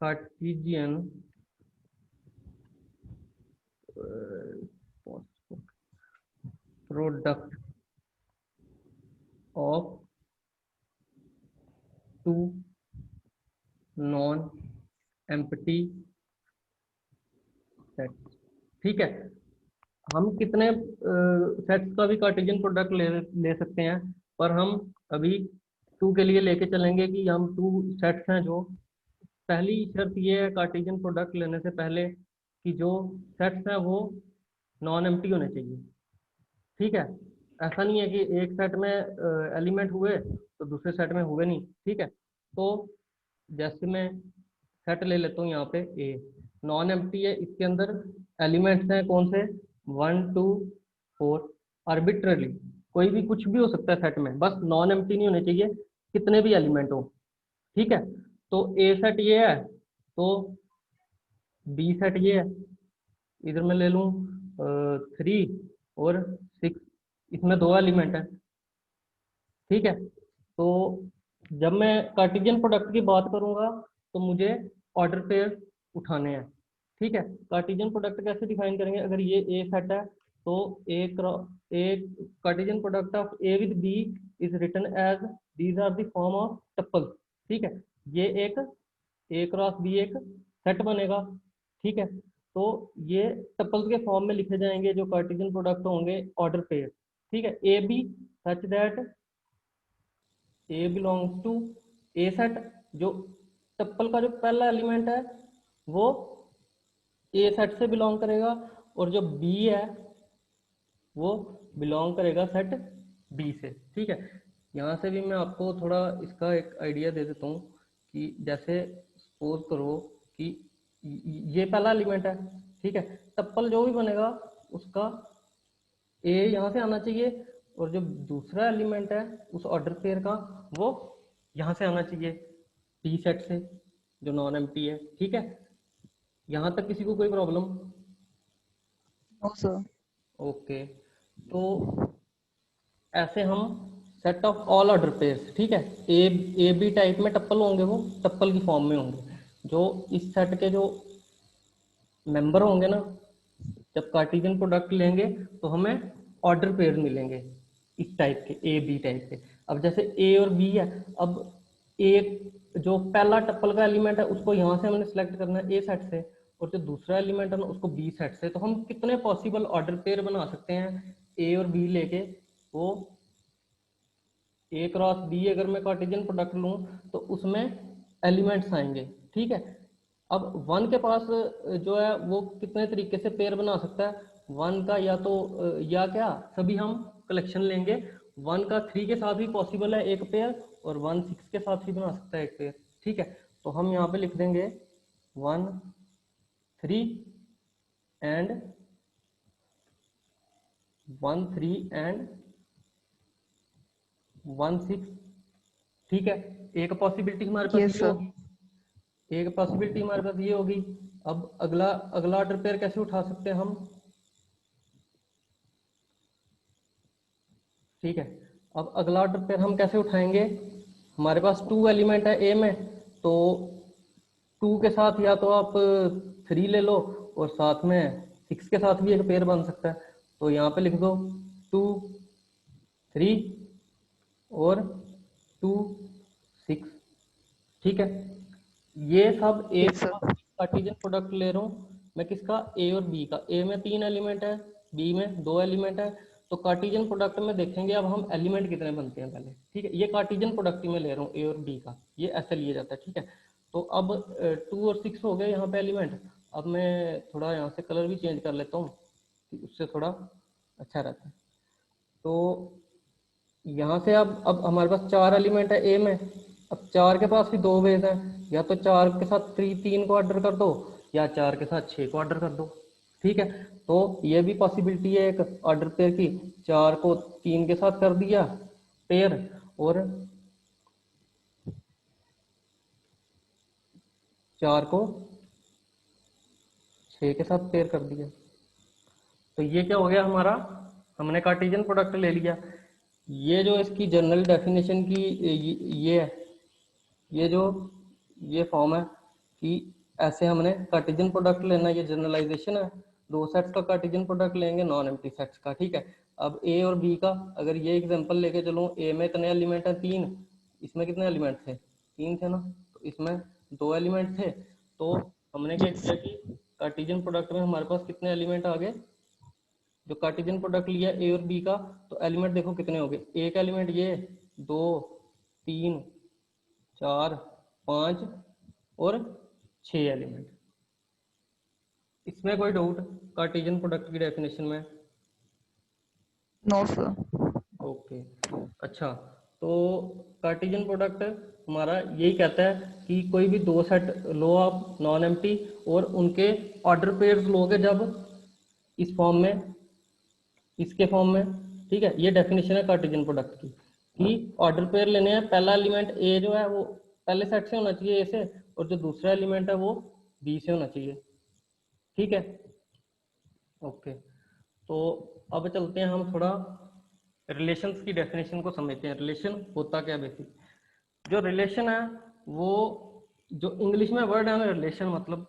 Cartesian product of two non empty set. ठीक है, हम कितने सेट्स का भी कार्टेशियन प्रोडक्ट ले सकते हैं, पर हम अभी टू के लिए लेके चलेंगे कि हम टू सेट्स हैं जो, पहली शर्त ये है कार्टेशियन प्रोडक्ट लेने से पहले कि जो सेट्स हैं वो नॉन एम्प्टी होने चाहिए। ठीक है, ऐसा नहीं है कि एक सेट में एलिमेंट हुए तो दूसरे सेट में हुए नहीं। ठीक है, तो जैसे मैं सेट ले लेता हूँ यहाँ पे ए, नॉन एम्प्टी है, इसके अंदर एलिमेंट्स हैं कौन से, 1 2 4, आर्बिट्ररी कोई भी कुछ भी हो सकता है सेट में, बस नॉन एम्प्टी नहीं होने चाहिए, कितने भी एलिमेंट हो। ठीक है, तो ए सेट ये है, तो बी सेट ये है, इधर मैं ले लूँ 3 और 6, इसमें 2 एलिमेंट है। ठीक है, तो जब मैं कार्टेशियन प्रोडक्ट की बात करूंगा तो मुझे ऑर्डर पेयर उठाने हैं। ठीक है, कार्टेशियन प्रोडक्ट कैसे डिफाइन करेंगे, अगर ये ए सेट है तो A Cartesian product of A with B is written as these are the form of tuple. ठीक है, ये एक ए क्रॉस बी एक सेट बनेगा। ठीक है, तो ये टप्पल्स के फॉर्म में लिखे जाएंगे जो कार्टेशियन प्रोडक्ट होंगे ऑर्डर पेयर। ठीक है, A B such that A belongs to a set, जो टप्पल का जो पहला एलिमेंट है वो ए सेट से बिलोंग करेगा, और जो बी है वो बिलोंग करेगा सेट बी से। ठीक है, यहाँ से भी मैं आपको थोड़ा इसका एक आइडिया दे देता हूँ कि जैसे सपोज करो कि ये पहला एलिमेंट है। ठीक है, टप्पल जो भी बनेगा उसका ए यहाँ से आना चाहिए, और जो दूसरा एलिमेंट है उस ऑर्डर पेयर का वो यहाँ से आना चाहिए बी सेट से जो नॉन एम्प्टी है। ठीक है, यहाँ तक किसी को कोई प्रॉब्लम? No sir. ओके, तो ऐसे हम set of all order pairs, ठीक है, ए बी टाइप में टप्पल होंगे, वो टप्पल की फॉर्म में होंगे, जो इस सेट के जो मेंबर होंगे ना, जब कार्टेशियन प्रोडक्ट लेंगे तो हमें ऑर्डर पेयर मिलेंगे इस टाइप के, ए बी टाइप के। अब जैसे ए और बी है, अब ए जो पहला टप्पल का एलिमेंट है उसको यहाँ से हमने सेलेक्ट करना है ए सेट से, और जो दूसरा एलिमेंट है ना उसको बी सेट से। तो हम कितने पॉसिबल ऑर्डर पेयर बना सकते हैं ए और बी लेके, वो ए क्रॉस बी अगर मैं कार्टेशियन प्रोडक्ट लूँ तो उसमें एलिमेंट्स आएंगे। ठीक है, अब वन के पास जो है वो कितने तरीके से पेयर बना सकता है, वन का या तो या क्या सभी हम कलेक्शन लेंगे, वन का 3 के साथ भी पॉसिबल है एक पेयर, और 1 6 के साथ भी बना सकता है एक पेयर। ठीक है, तो हम यहाँ पे लिख देंगे 1 3 एंड 1 3 एंड 1 6। ठीक है, एक पॉसिबिलिटी हमारे पास यस ये सर। होगी, एक पॉसिबिलिटी हमारे पास ये होगी। अब अगला अगला ऑर्डर पेयर कैसे उठा सकते हैं हम? ठीक है, अब अगला ऑर्डर पेयर हम कैसे उठाएंगे, हमारे पास 2 एलिमेंट है ए में, तो 2 के साथ या तो आप 3 ले लो, और साथ में 6 के साथ भी एक पेयर बन सकता है। तो यहाँ पे लिख दो 2 3 और 2 6। ठीक है, ये सब ए यस सर। कार्टेशियन प्रोडक्ट ले रहा हूँ मैं, किसका, ए और बी का। ए में 3 एलिमेंट है, बी में 2 एलिमेंट है, तो कार्टेशियन प्रोडक्ट में देखेंगे अब हम एलिमेंट कितने बनते हैं पहले। ठीक है, ये कार्टेशियन प्रोडक्ट ही मैं ले रहा हूँ ए और बी का, ये ऐसे लिया जाता है। ठीक है, तो अब 2 और 6 हो गए यहाँ पे एलिमेंट। अब मैं थोड़ा यहाँ से कलर भी चेंज कर लेता हूँ, उससे थोड़ा अच्छा रहता है। तो यहाँ से अब हमारे पास 4 एलिमेंट है ए में, अब 4 के पास भी 2 वेज हैं, या तो 4 के साथ 3 को ऑर्डर कर दो, या 4 के साथ 6 को ऑर्डर कर दो। ठीक है, तो ये भी पॉसिबिलिटी है एक ऑर्डर पेयर की, 4 को 3 के साथ कर दिया पेयर, और 4 को 6 के साथ पेयर कर दिया। तो ये क्या हो गया हमारा, हमने कार्टेशियन प्रोडक्ट ले लिया। ये जो इसकी जनरल डेफिनेशन की ये है, ये जो ये फॉर्म है कि ऐसे हमने कार्टेशियन प्रोडक्ट लेना, ये जनरलाइजेशन है। दो सेट्स का कार्टेशियन प्रोडक्ट लेंगे नॉन एम्प्टी सेट्स का, ठीक है। अब ए और बी का अगर ये एग्जांपल लेके चलो, ए में कितने एलिमेंट हैं, 3, इसमें कितने एलिमेंट थे, 3 थे ना, तो इसमें 2 एलिमेंट थे। तो हमने क्या Yes. किया कि कार्टेशियन प्रोडक्ट में हमारे पास कितने एलिमेंट आ गए, जो कार्टेशियन प्रोडक्ट लिया ए और बी का, तो एलिमेंट देखो कितने हो गए, एक एलिमेंट ये, 2, 3, 4, 5 और 6 एलिमेंट। इसमें कोई डाउट कार्टेशियन प्रोडक्ट की डेफिनेशन में? No, sir. ओके, अच्छा। तो कार्टेशियन प्रोडक्ट हमारा यही कहता है कि कोई भी दो सेट लो आप नॉन एम्प्टी, और उनके ऑर्डर पेयर्स लोगे जब इस फॉर्म में, इसके फॉर्म में, ठीक है। ये डेफिनेशन है कार्टेशियन प्रोडक्ट की, कि ऑर्डर पेयर लेने हैं, पहला एलिमेंट ए जो है वो पहले सेट से होना चाहिए ए से, और जो दूसरा एलिमेंट है वो बी से होना चाहिए, ठीक है। ओके, तो अब चलते हैं हम थोड़ा रिलेशंस की डेफिनेशन को समझते हैं। रिलेशन होता क्या बेसिक, जो रिलेशन है वो, जो इंग्लिश में वर्ड है ना रिलेशन, मतलब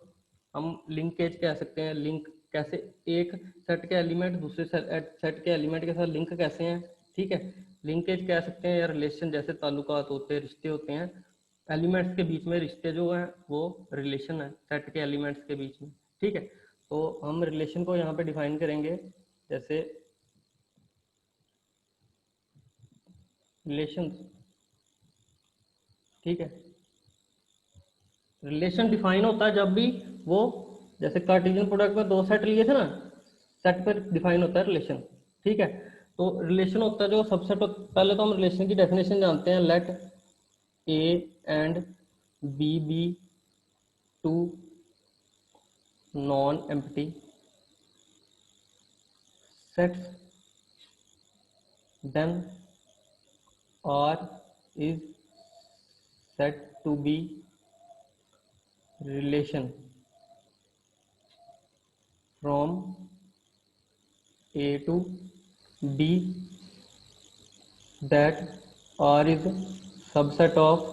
हम लिंकेज कह सकते हैं। लिंक कैसे, एक सेट के एलिमेंट दूसरे सेट के एलिमेंट के साथ लिंक कैसे हैं, ठीक है। लिंकेज कह सकते हैं या रिलेशन, जैसे ताल्लुकात होते हैं, रिश्ते होते हैं एलिमेंट्स के बीच में, रिश्ते जो है वो रिलेशन है सेट के एलिमेंट्स के बीच में, ठीक है। तो हम रिलेशन को यहाँ पे डिफाइन करेंगे, जैसे रिलेशंस, ठीक है। रिलेशन डिफाइन होता है जब भी वो, जैसे कार्टेशियन प्रोडक्ट में दो सेट लिए थे ना, सेट पर डिफाइन होता है रिलेशन, ठीक है। तो रिलेशन होता है जो सबसेट, पहले तो हम रिलेशन की डेफिनेशन जानते हैं, let A and B two non empty sets, then R is said to be relation from A to B, that R is subset of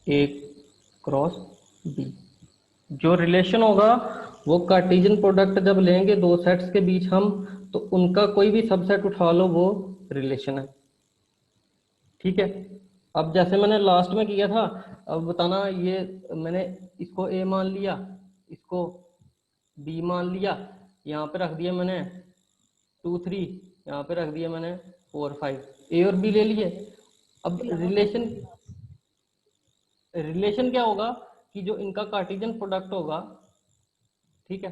A cross B। जो रिलेशन होगा वो Cartesian product जब लेंगे दो sets के बीच हम, तो उनका कोई भी सबसेट उठा लो वो रिलेशन है, ठीक है। अब जैसे मैंने लास्ट में किया था, अब बताना, ये मैंने इसको ए मान लिया, इसको बी मान लिया, यहाँ पे रख दिया मैंने 2 3, यहाँ पे रख दिया मैंने 4 5, ए और बी ले लिए। अब रिलेशन, रिलेशन क्या होगा कि जो इनका कार्टेशियन प्रोडक्ट होगा, ठीक है,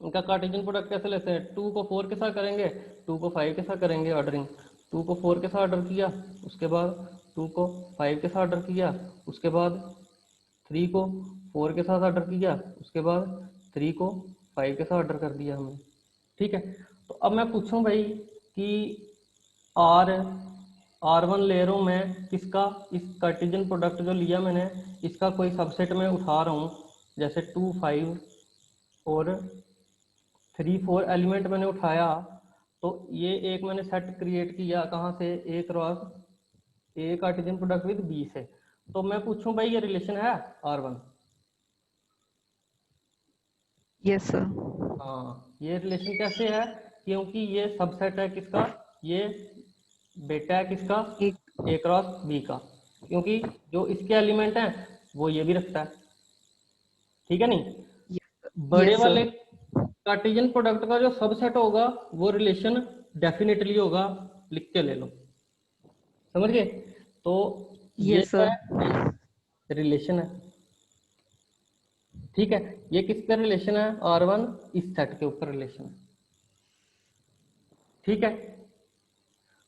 इनका कार्टेशियन प्रोडक्ट कैसे लेते हैं, 2 को 4 के साथ करेंगे, 2 को 5 के साथ करेंगे ऑर्डरिंग, 2 को 4 के साथ ऑर्डर किया, उसके बाद 2 को 5 के साथ ऑर्डर किया, उसके बाद 3 को 4 के साथ ऑर्डर किया, उसके बाद 3 को 5 के साथ ऑर्डर कर दिया हमने, ठीक है। तो अब मैं पूछूं भाई कि R1 ले रहा हूँ मैं किसका, इस कार्टेशियन प्रोडक्ट जो लिया मैंने इसका कोई सबसेट में उठा रहा हूँ, जैसे 2 5 और 3 4 एलिमेंट मैंने उठाया, तो ये एक मैंने सेट क्रिएट किया कहाँ से, A cross A Cartesian product with B से। तो मैं पूछूं भाई ये रिलेशन है R1? Yes, sir. हाँ, ये रिलेशन कैसे है, क्योंकि ये सबसेट है किसका, ये बेटा है किसका, एक ए क्रॉस बी का, क्योंकि जो इसके एलिमेंट हैं वो ये भी रखता है, ठीक है नहीं। बड़े yes, वाले sir. कार्टेशियन प्रोडक्ट का जो सबसेट होगा वो रिलेशन डेफिनेटली होगा, लिख के ले लो, समझ गए। तो ये Yes, क्या sir. है, रिलेशन है, ठीक है। ये किस पे रिलेशन है, R1 इस सेट के ऊपर रिलेशन है, ठीक है।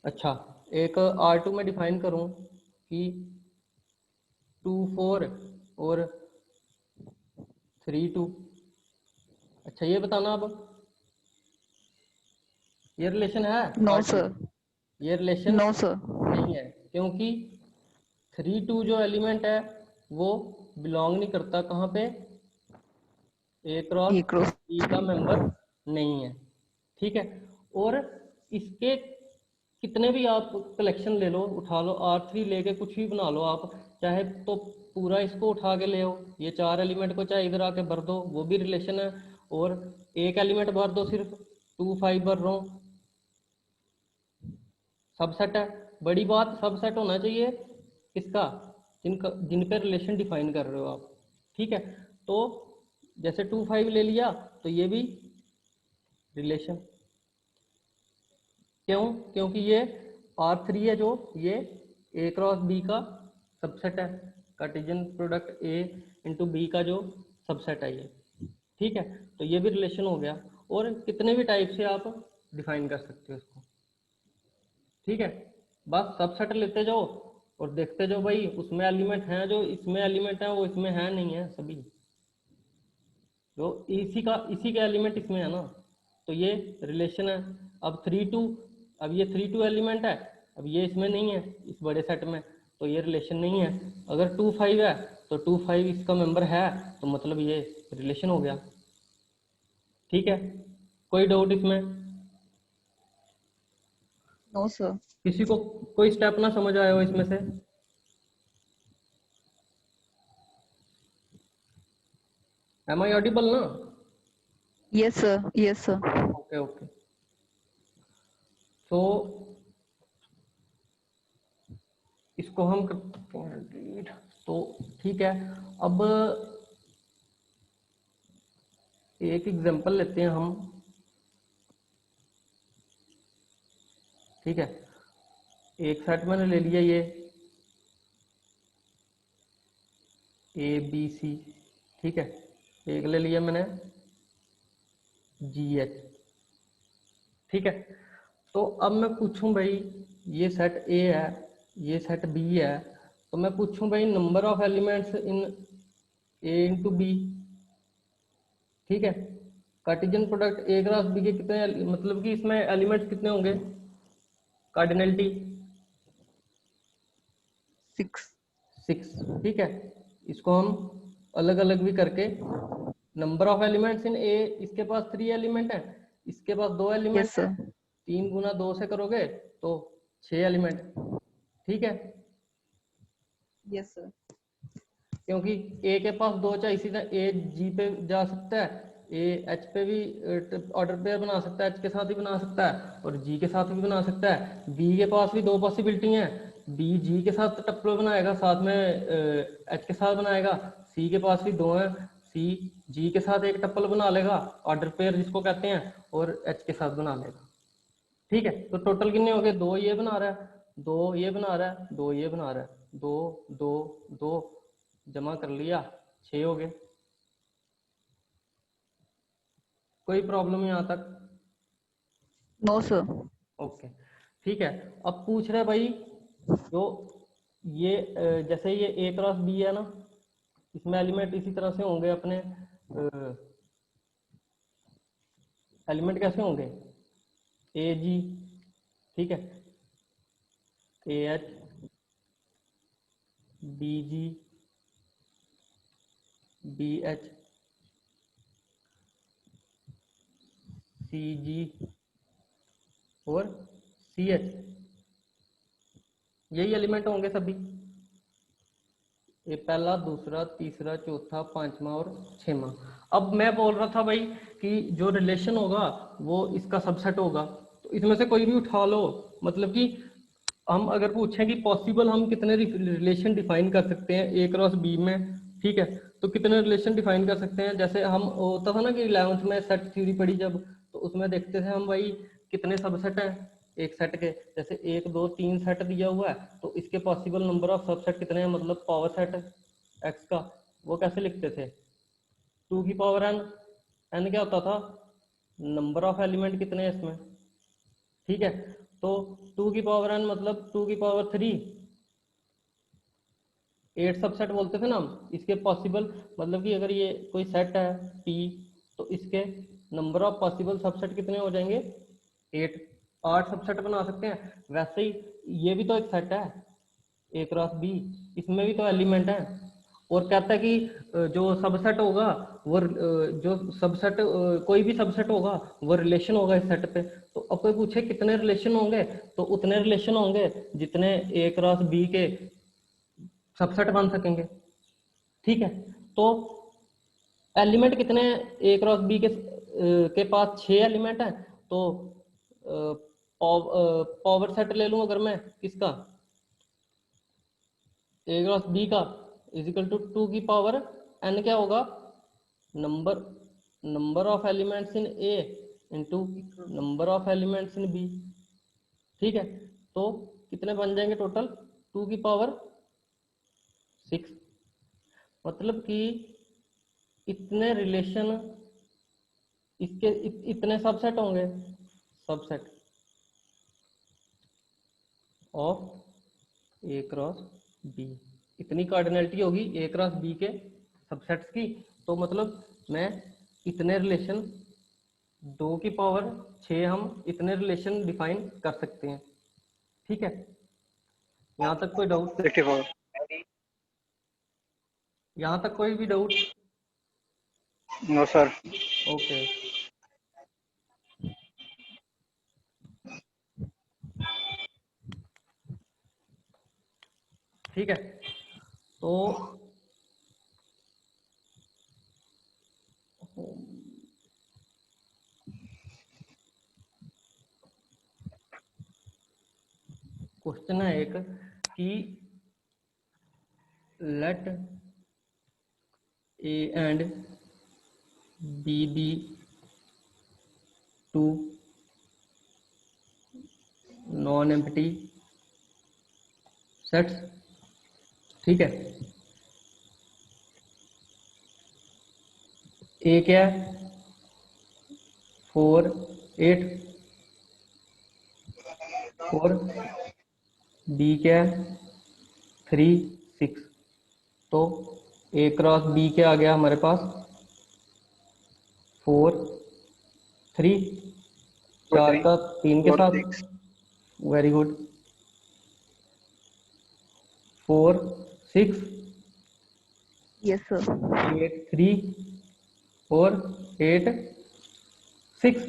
अच्छा, एक R2 में डिफाइन करूं कि 2 4 और 3 2। अच्छा, ये बताना अब ये रिलेशन है No, R2 sir. में? ये रिलेशन No, sir. नहीं है, क्योंकि 3 2 जो एलिमेंट है वो बिलोंग नहीं करता कहाँ पे, ए क्रॉस A cross. बी का मेंबर नहीं है, ठीक है। और इसके कितने भी आप कलेक्शन ले लो, उठा लो, R3 लेके कुछ भी बना लो आप, चाहे तो पूरा इसको उठा के ले आओ, ये 4 एलिमेंट को चाहे इधर आके भर दो, वो भी रिलेशन है। और एक एलिमेंट भर दो, सिर्फ 2 5 भर रहा हूँ, सबसेट है। बड़ी बात सबसेट होना चाहिए किसका, जिन पे रिलेशन डिफाइन कर रहे हो आप। ठीक है, तो जैसे 2 5 ले लिया तो ये भी रिलेशन, क्यों, क्योंकि ये R3 है, जो ये A क्रॉस B का सबसेट है, Cartesian product A into B का जो सबसेट है ये। ठीक है, तो ये भी रिलेशन हो गया, और कितने भी टाइप से आप डिफाइन कर सकते हो इसको। ठीक है, बस सबसेट लेते जाओ और देखते जाओ भाई उसमें एलिमेंट हैं, जो इसमें एलिमेंट है वो इसमें है नहीं है, सभी जो इसी के एलिमेंट इसमें है ना, तो ये रिलेशन है। अब 3 2, अब ये 3 2 एलिमेंट है, अब ये इसमें नहीं है इस बड़े सेट में, तो ये रिलेशन नहीं है। अगर 2 5 है तो 2 5 इसका मेंबर है, तो मतलब ये रिलेशन हो गया। ठीक है, कोई डाउट इसमें? No sir. किसी को कोई स्टेप ना समझ आया हो इसमें से? एम आई ऑडिबल ना? Yes sir, yes sir. Okay okay, तो इसको हम करते हैं delete। तो ठीक है, अब एक एग्जांपल लेते हैं हम। ठीक है, एक सेट मैंने ले लिया ये ABC। ठीक है, एक ले लिया मैंने GH। ठीक है, तो अब मैं पूछूं भाई, ये सेट A है, ये सेट B है, तो मैं पूछूं भाई number of elements in A into B। ठीक है, Cartesian product A cross B के कितने, मतलब कि इसमें एलिमेंट्स कितने होंगे, कार्डिनलिटी 6। 6। ठीक है, इसको हम अलग अलग भी करके, number of elements in A, इसके पास 3 एलिमेंट है, इसके पास 2 एलिमेंट यस है, सर। 3 गुना 2 से करोगे तो 6 एलिमेंट। ठीक है, यस सर। क्योंकि A के पास 2, चाहे इसी तरह A G पे जा सकता है, A H पे भी ऑर्डर पेयर बना सकता है, H के साथ भी बना सकता है और G के साथ भी बना सकता है। B के पास भी 2 पॉसिबिलिटी हैं, B G के साथ टप्पल बनाएगा, साथ में H के साथ बनाएगा। C के पास भी 2 हैं, C G के साथ एक टप्पल बना लेगा, ऑर्डर पेयर जिसको कहते हैं, और H के साथ बना लेगा। ठीक है, तो टोटल कितने हो गए, 2 ये बना रहा है, 2 ये बना रहा है, 2 ये बना रहा है, 2 2 2 जमा कर लिया, 6 हो गए। कोई प्रॉब्लम यहाँ तक? No sir. ओके, ठीक है। अब पूछ रहे भाई, जो ये जैसे ये A क्रॉस B है ना, इसमें एलिमेंट इसी तरह से होंगे अपने, एलिमेंट कैसे होंगे, AG। ठीक है, AH BG BH CG और CH, यही एलिमेंट होंगे सभी, ये पहला, दूसरा, तीसरा, चौथा, पांचवा और छठवां। अब मैं बोल रहा था भाई कि जो रिलेशन होगा वो इसका सबसेट होगा, तो इसमें से कोई भी उठा लो। मतलब कि हम अगर पूछें कि पॉसिबल हम कितने रिलेशन डिफाइन कर सकते हैं A क्रॉस B में, ठीक है, तो कितने रिलेशन डिफाइन कर सकते हैं। जैसे हम होता था ना कि 11th में सेट थ्योरी पढ़ी जब, तो उसमें देखते थे हम भाई कितने सबसेट हैं एक सेट के, जैसे 1 2 3 सेट दिया हुआ है, तो इसके पॉसिबल नंबर ऑफ सबसेट कितने हैं, मतलब पावर सेट x का, वो कैसे लिखते थे, 2 की पावर n। n क्या होता था, नंबर ऑफ एलिमेंट कितने हैं इसमें। ठीक है, तो 2 की पावर n मतलब 2 की पावर 3, 8 सबसेट बोलते थे ना हम इसके पॉसिबल। मतलब कि अगर ये कोई सेट है P, तो इसके नंबर ऑफ पॉसिबल सबसेट कितने हो जाएंगे, 8। 8 सबसेट बना सकते हैं। वैसे ही ये भी तो एक सेट है A क्रॉस B, इसमें भी तो एलिमेंट है, और कहता है कि जो सबसेट होगा वो जो सबसेट कोई भी सबसेट होगा वो रिलेशन होगा इस सेट पे। तो अब कोई पूछे कितने रिलेशन होंगे, तो उतने रिलेशन होंगे जितने ए क्रॉस बी के सबसेट बन सकेंगे। ठीक है, तो एलिमेंट कितने ए क्रॉस बी के पास 6 एलिमेंट हैं, तो पावर सेट ले लूं अगर मैं किसका, ए क्रॉस बी का, इज इक्वल टू 2 की पावर n क्या होगा, number of elements in A into number of elements in B. ठीक है, तो कितने बन जाएंगे टोटल, 2 की पावर 6। मतलब कि इतने रिलेशन इसके इतने सबसेट होंगे, subset of A cross B, इतनी कार्डिनलिटी होगी ए क्रॉस बी के सबसेट्स की। तो मतलब मैं इतने रिलेशन 2 की पावर 6 हम इतने रिलेशन डिफाइन कर सकते हैं। ठीक है, यहाँ तक कोई डाउट, 64। यहाँ तक कोई भी डाउट? No sir. ओके, ठीक है। तो क्वेश्चन है एक कि let A and B be two non empty sets. ठीक है, ए क्या है 4 8 और बी क्या है 3 6। तो ए क्रॉस बी क्या आ गया हमारे पास 4 3, 4 का 3 के साथ, वेरी गुड, 4 6 Yes, sir. 8 3 और 8 6,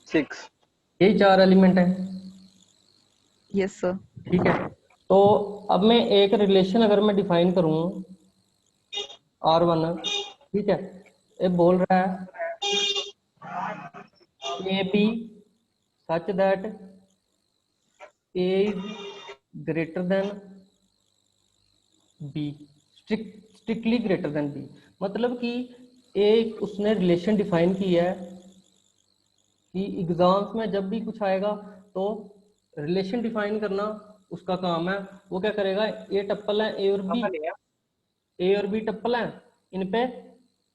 6। यही 4 एलिमेंट हैं। Yes, sir. ठीक है, तो अब मैं एक रिलेशन अगर मैं डिफाइन करूं R1, ठीक है, ये बोल रहा है A B such that A is greater than B, strictly greater than B. मतलब कि एक उसने रिलेशन डिफाइन किया है कि एग्जाम्स में जब भी कुछ आएगा तो रिलेशन डिफाइन करना उसका काम है। वो क्या करेगा, ए टप्पल है ए और बी, ए और बी टप्पल है, इन पे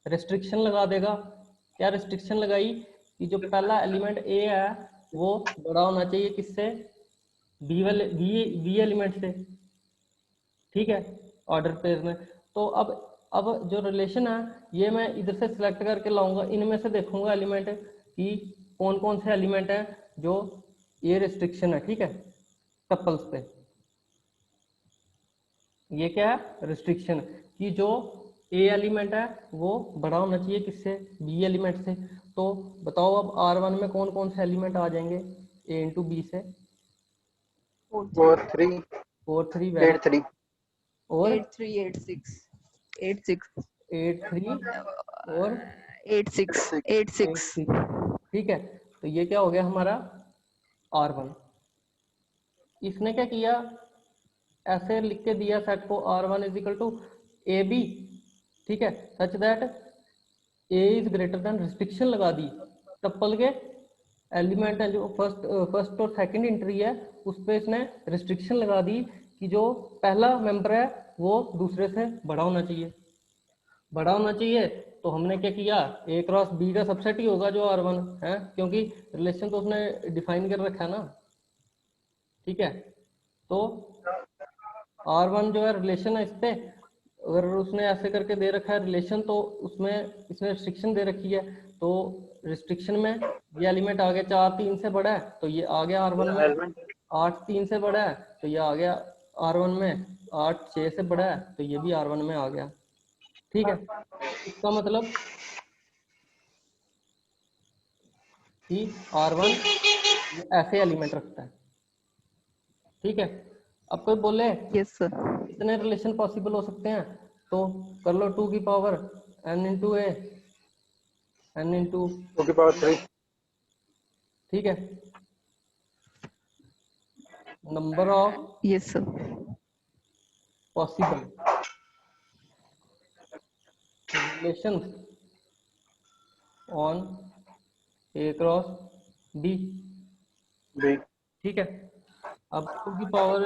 रेस्ट्रिक्शन लगा देगा। क्या रेस्ट्रिक्शन लगाई कि जो पहला एलिमेंट ए है वो बड़ा होना चाहिए किससे, बी वाले बी एलिमेंट से। ठीक है, ऑर्डर पेयर में। तो अब जो रिलेशन है ये मैं इधर से सिलेक्ट करके लाऊंगा, इनमें से देखूंगा एलिमेंट कि कौन कौन से एलिमेंट है जो ये रिस्ट्रिक्शन है। ठीक है, टप्पल्स पे ये क्या है रिस्ट्रिक्शन कि जो ए एलिमेंट है वो बड़ा होना चाहिए किससे, बी एलिमेंट से। तो बताओ अब R1 में कौन कौन से एलिमेंट आ जाएंगे ए इंटू बी से, 4 3 4 3 8 3 और 8 3 8 6 8 6 8 3 और 8 6 8 6. 6। ठीक है, तो ये क्या हो गया हमारा R1। इसने क्या किया, ऐसे लिख के दिया सेट को R1 is equal to A B, ठीक है, such that A is greater than, restriction लगा दी टप्पल के एलिमेंट है जो फर्स्ट और सेकंड एंट्री है उस पर इसने रिस्ट्रिक्शन लगा दी कि जो पहला मेंबर है वो दूसरे से बड़ा होना चाहिए, बड़ा होना चाहिए। तो हमने क्या किया, ए क्रॉस बी का सबसेट ही होगा जो R1 है, क्योंकि रिलेशन तो उसने डिफाइन कर रखा है ना। ठीक है, तो R1 जो है रिलेशन है, इस पे अगर उसने ऐसे करके दे रखा है रिलेशन तो उसमें इसने रिस्ट्रिक्शन दे रखी है। तो रिस्ट्रिक्शन में ये एलिमेंट आ गया 4 3 से बड़ा है तो ये आ गया R1 में, 8 3 से बड़ा है तो ये आ गया R1 में, 8 6 से बड़ा है तो ये भी R1 में आ गया। ठीक है, इसका मतलब कि R1 ऐसे एलिमेंट रखता है, ठीक है। अब कोई बोले Yes, sir. कितने रिलेशन पॉसिबल हो सकते हैं, तो कर लो 2 की power n into A n into, 2 की पावर 3 ठीक है, number of Yes, sir. Possible relations on A cross B, B ठीक है। अब 2 की पावर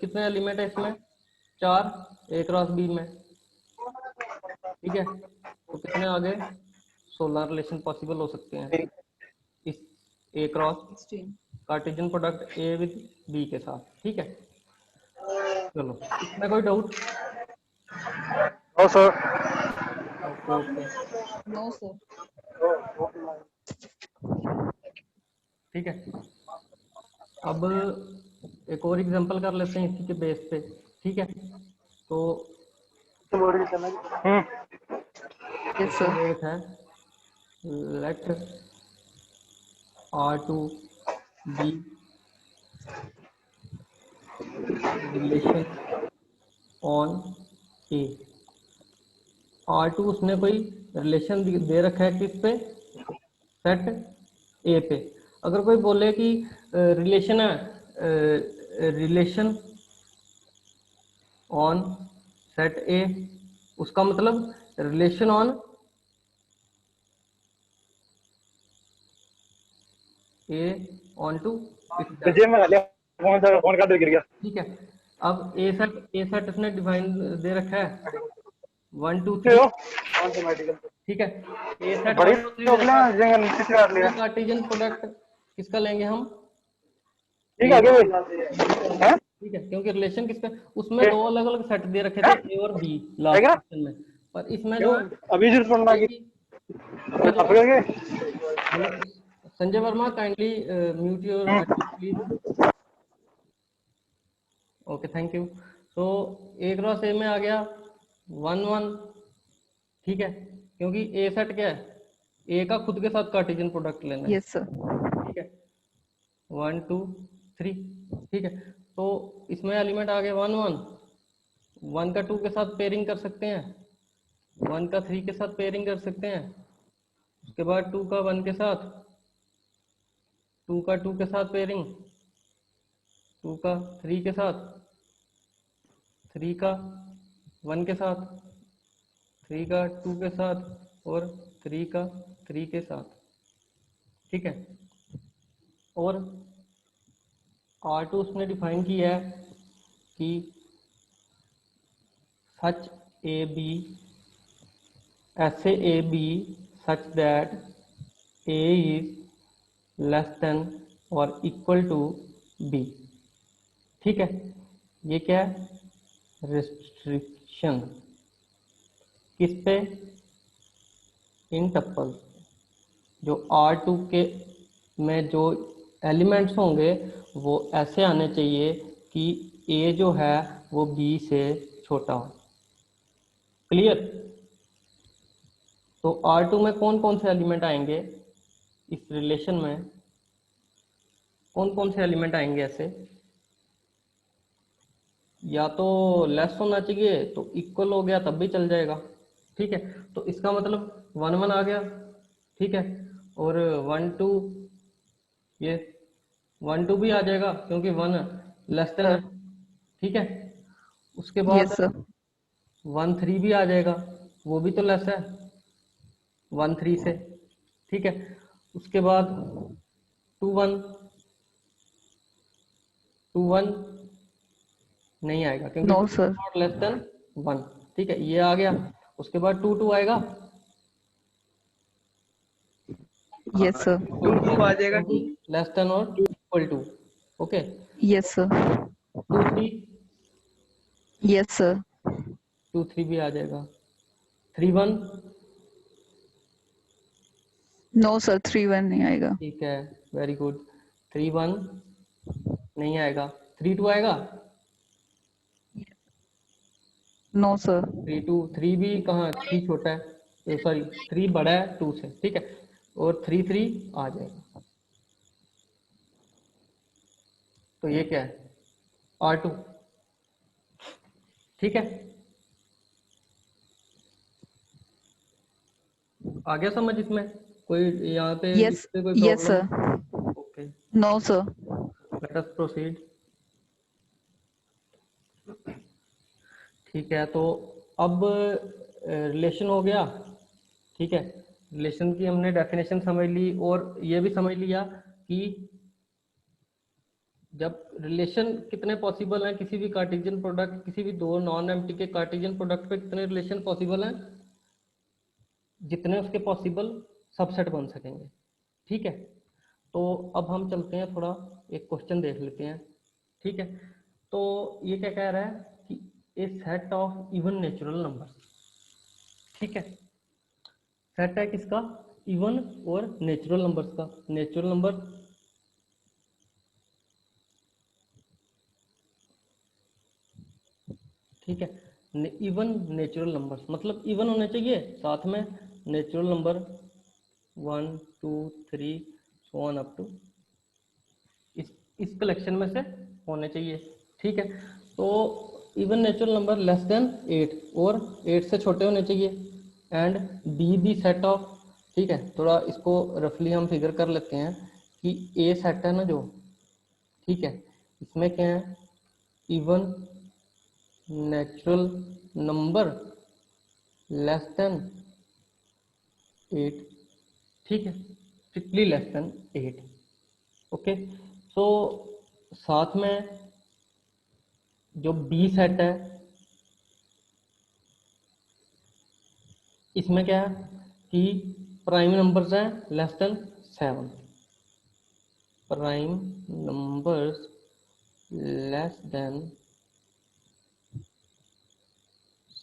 कितने एलिमेंट है इसमें, 4 ए क्रॉस बी में, ठीक है। तो कितने आ गए, 16 रिलेशन पॉसिबल हो सकते हैं इस A cross 16. Cartesian product A with B के साथ, ठीक है। चलो इसमें कोई doubt, no sir okay okay, No, sir. ठीक है। अब एक और एग्जांपल कर लेते हैं इसी के बेस पे, ठीक है। तो Yes, sir. बेस है let R2 be relation on A, R2 उसने कोई रिलेशन दे रखा है किस पे, सेट ए पे। अगर कोई बोले कि रिलेशन है रिलेशन ऑन सेट ए, उसका मतलब relation on A on two, में लिया फोन का गिर गया। ठीक है। अब ए सेट इसने डिफाइन दे रखा है 1 2 3, ठीक है। ए सेट बड़ी 1 2 3 लिया कार्टेशियन प्रोडक्ट किसका लेंगे हम, ठीक है आगे हैं ठीक है, क्योंकि रिलेशन किसका, उसमें दो अलग अलग सेट दे रखे थे ए और बी लास्ट आएगा? क्वेश्चन में, पर इसमें जो अभी जो सुनना की hello Sanjay Verma, kindly mute your please, okay thank you. तो ए क्रॉस ए में आ गया 1 1, ठीक है, क्योंकि ए सेट क्या है, ए का खुद के साथ कार्टेशियन प्रोडक्ट लेना है, Yes, sir. ठीक है, 1 2 3, ठीक है। तो इसमें एलिमेंट आ गए 1 1, 1 का 2 के साथ पेयरिंग कर सकते हैं, 1 का 3 के साथ पेयरिंग कर सकते हैं, उसके बाद 2 का 1 के साथ, 2 का 2 के साथ पेयरिंग, 2 का 3 के साथ, 3 का 1 के साथ, 3 का 2 के साथ, और 3 का 3 के साथ, ठीक है। और R2 उसने डिफाइन किया है कि सच ए बी, ऐसे A B such that A is less than और इक्वल टू बी, ठीक है। ये क्या है, रिस्ट्रिक्शन किस पे, इन टप्पल, जो R2 के में जो एलिमेंट्स होंगे वो ऐसे आने चाहिए कि A जो है वो B से छोटा हो, क्लियर। तो R2 में कौन कौन से एलिमेंट आएंगे, इस रिलेशन में कौन कौन से एलिमेंट आएंगे ऐसे, या तो लेस होना चाहिए, तो इक्वल हो गया तब भी चल जाएगा, ठीक है। तो इसका मतलब 1 1 आ गया, ठीक है, और 1 2, ये 1 2 भी आ जाएगा क्योंकि 1 लेस देन है, ठीक है। उसके बाद Yes, sir. 1 3 भी आ जाएगा, वो भी तो लेस है 1 3 से, ठीक है। उसके बाद 2 1 नहीं आएगा क्योंकि No, sir. Not less than 1, ठीक है, ये आ गया। उसके बाद 2 2 आएगा, Yes, sir. 2 2 आ जाएगा लेस देन और equal to, okay. Yes, sir. 2 3, Yes, sir. 2 3 भी आ जाएगा, 3 1, No, sir. 3 1 नहीं आएगा. ठीक है, वेरी गुड, 3 1 नहीं आएगा, 3 2 आएगा, No, sir. 3 2, 3 भी कहाँ, 3 छोटा है, सॉरी 3 बड़ा है 2 से, ठीक है, और 3 3 आ जाएगा, तो ये क्या है, R2। ठीक है, आ गया समझ इसमें? कोई यहाँ पे Yes. इससे कोई Yes, problem? sir. Okay, No, sir. Let us proceed. ठीक है, तो अब रिलेशन हो गया। ठीक है, रिलेशन की हमने डेफिनेशन समझ ली, और ये भी समझ लिया कि जब रिलेशन कितने पॉसिबल हैं किसी भी कार्टेशियन प्रोडक्ट, किसी भी दो नॉन एम्प्टी के कार्टेशियन प्रोडक्ट पे कितने रिलेशन पॉसिबल हैं, जितने उसके पॉसिबल सबसेट बन सकेंगे। ठीक है, तो अब हम चलते हैं, थोड़ा एक क्वेश्चन देख लेते हैं। ठीक है, तो ये क्या कह रहा है कि A set of even natural number. ठीक है, सेट है किसका, इवन और नेचुरल नंबर्स का। नेचुरल नंबर ठीक है, इवन नेचुरल नंबर्स मतलब इवन होने चाहिए, साथ में natural number 1 2 3 so on up to इस कलेक्शन में से होने चाहिए। ठीक है, तो even natural number less than 8 और 8 से छोटे होने चाहिए, and B the set of. ठीक है, थोड़ा इसको रफली हम फिगर कर लेते हैं कि ए सेट है ना जो, ठीक है, इसमें क्या है, even natural number less than 8। ठीक है, स्ट्रिक्टली लेस देन 8। ओके, सो साथ में जो बी सेट है इसमें क्या है कि प्राइम नंबर्स हैं less than 7। Prime numbers less than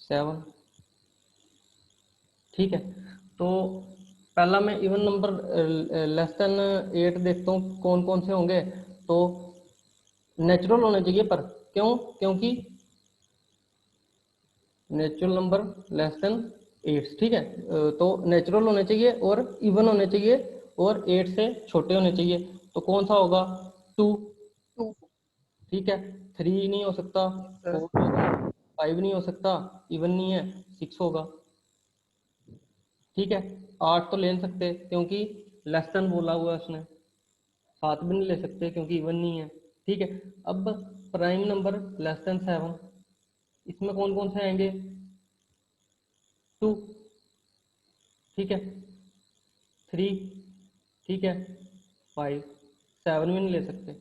7। ठीक है, तो पहला मैं इवन नंबर लेस देन 8 देखता हूँ कौन कौन से होंगे। तो नेचुरल होने चाहिए, पर क्यों, क्योंकि नेचुरल नंबर लेस देन 8। ठीक है, तो नेचुरल होने चाहिए और इवन होने चाहिए और 8 से छोटे होने चाहिए। तो कौन सा होगा, 2। 2. ठीक है, 3 नहीं हो सकता, 4 होगा, 5 नहीं हो सकता, इवन नहीं है, 6 होगा। ठीक है, 8 तो ले नहीं सकते क्योंकि लेस देन बोला हुआ है उसने, 7 भी नहीं ले सकते क्योंकि इवन नहीं है। ठीक है, अब प्राइम नंबर लेस देन 7, इसमें कौन कौन से आएंगे, 2। ठीक है, 3। ठीक है, 5, 7 भी नहीं ले सकते।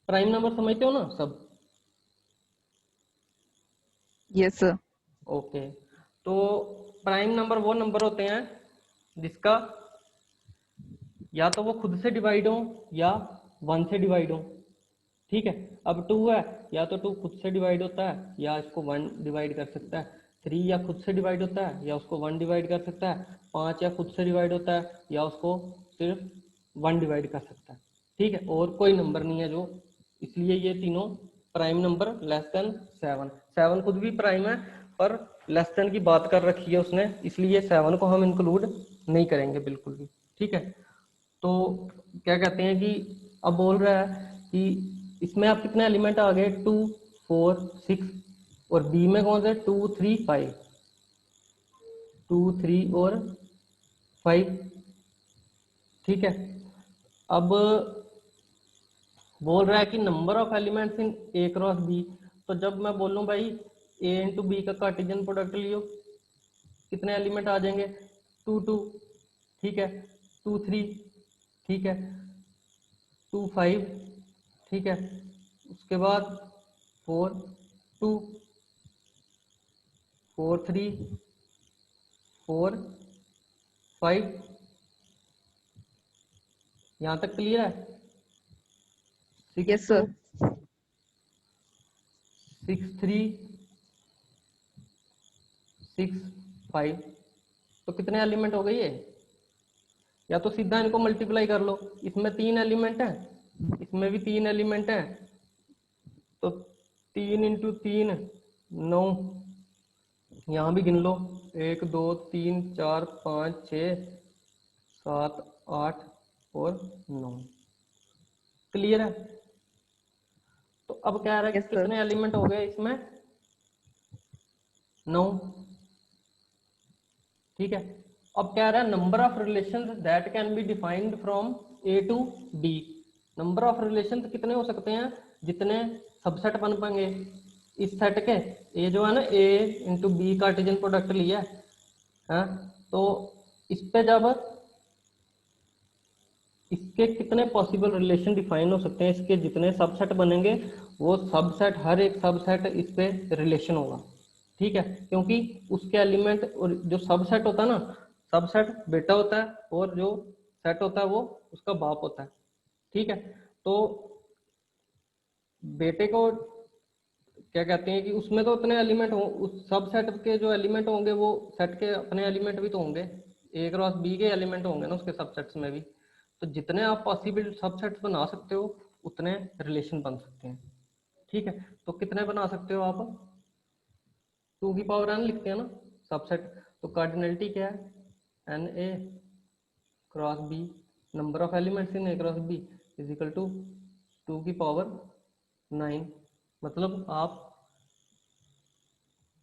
प्राइम नंबर समझते हो ना सब? Yes, sir. ओके, तो प्राइम नंबर वो नंबर होते हैं जिसका या तो वो खुद से डिवाइड हो या 1 से डिवाइड हो। ठीक है, अब 2 है, या तो 2 खुद से डिवाइड होता है या इसको 1 डिवाइड कर सकता है। 3 या खुद से डिवाइड होता है या उसको 1 डिवाइड कर सकता है। 5 या खुद से डिवाइड होता है या उसको सिर्फ 1 डिवाइड कर सकता है। ठीक है, और कोई नंबर नहीं है जो, इसलिए ये तीनों प्राइम नंबर लेस देन 7। 7 खुद भी प्राइम है, पर लेस देन की बात कर रखी है उसने, इसलिए 7 को हम इंक्लूड नहीं करेंगे बिल्कुल भी। ठीक है, तो क्या कहते हैं कि अब बोल रहा है कि इसमें आप कितने एलिमेंट आ गए, 2 4 6, और बी में कौन से 2 3 5, 2 3 और 5। ठीक है, अब बोल रहा है कि number of elements in A cross B. तो जब मैं बोलूं भाई ए इंटू बी का कार्टेशियन प्रोडक्ट लियो, कितने एलिमेंट आ जाएंगे, 2 2। ठीक है, 2 3। ठीक है, 2 5। ठीक है, उसके बाद 4 2, 4 3, 4 5। यहाँ तक क्लियर है? 6 Yes, 2, sir. 6 3, 6 5। तो कितने एलिमेंट हो गए ये? या तो सीधा इनको मल्टीप्लाई कर लो, इसमें 3 एलिमेंट है, इसमें भी 3 एलिमेंट है, तो 3 इंटू 3 9। यहाँ भी गिन लो, 1 2 3 4 5 6 7 8 और 9। क्लियर है? तो अब कह रहा है Yes, कि sir. कितने एलिमेंट हो गए इसमें? 9। ठीक है। अब कह रहा है number of relations that can be defined from A to B. Number of relations कितने हो सकते हैं? जितने सबसेट बन पाएंगे इस सेट के। ए जो है ना, ए इंटू बी कार्टेशियन प्रोडक्ट लिया है, तो इस पे जब इसके कितने पॉसिबल रिलेशन डिफाइन हो सकते हैं, इसके जितने सबसेट बनेंगे वो सबसेट, हर एक सबसेट इस पे रिलेशन होगा। ठीक है, क्योंकि उसके एलिमेंट, और जो सबसेट होता है ना, सबसेट बेटा होता है और जो सेट होता है वो उसका बाप होता है। ठीक है, तो बेटे को क्या कहते हैं कि उसमें तो उतने एलिमेंट हो, उस सबसेट के जो एलिमेंट होंगे वो सेट के अपने एलिमेंट भी तो होंगे, ए क्रॉस बी के एलिमेंट होंगे ना उसके सबसेट्स में भी। तो जितने आप पॉसिबल सबसेट्स बना सकते हो उतने रिलेशन बन सकते हैं। ठीक है, तो कितने बना सकते हो आप? 2 की पावर n लिखते हैं ना सबसेट। तो कार्डिनलिटी क्या है? N A cross B, number of elements in A cross B is equal to 2 की पावर 9। मतलब आप